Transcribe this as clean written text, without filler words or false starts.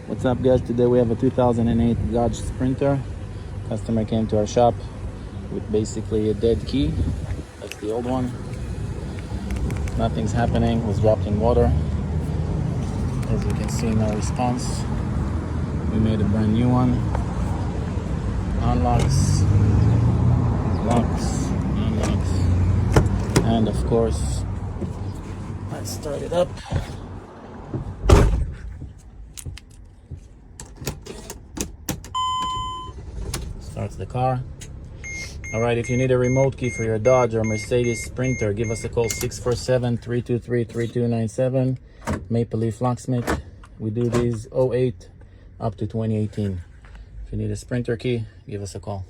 What's up, guys? Today we have a 2008 Dodge Spriter. Customer came to our shop with basically a dead key. That's the old one. Nothing's happening. It was dropped in water. As you can see, no response. We made a brand new one. Unlocks, locks, unlocks, and of course, let's start it up. Starts the car. All right, if you need a remote key for your Dodge or Mercedes Sprinter, give us a call, 647-323-3297. Leaf Locksmith. We do these 08 up to 2018. If you need a Sprinter key, give us a call.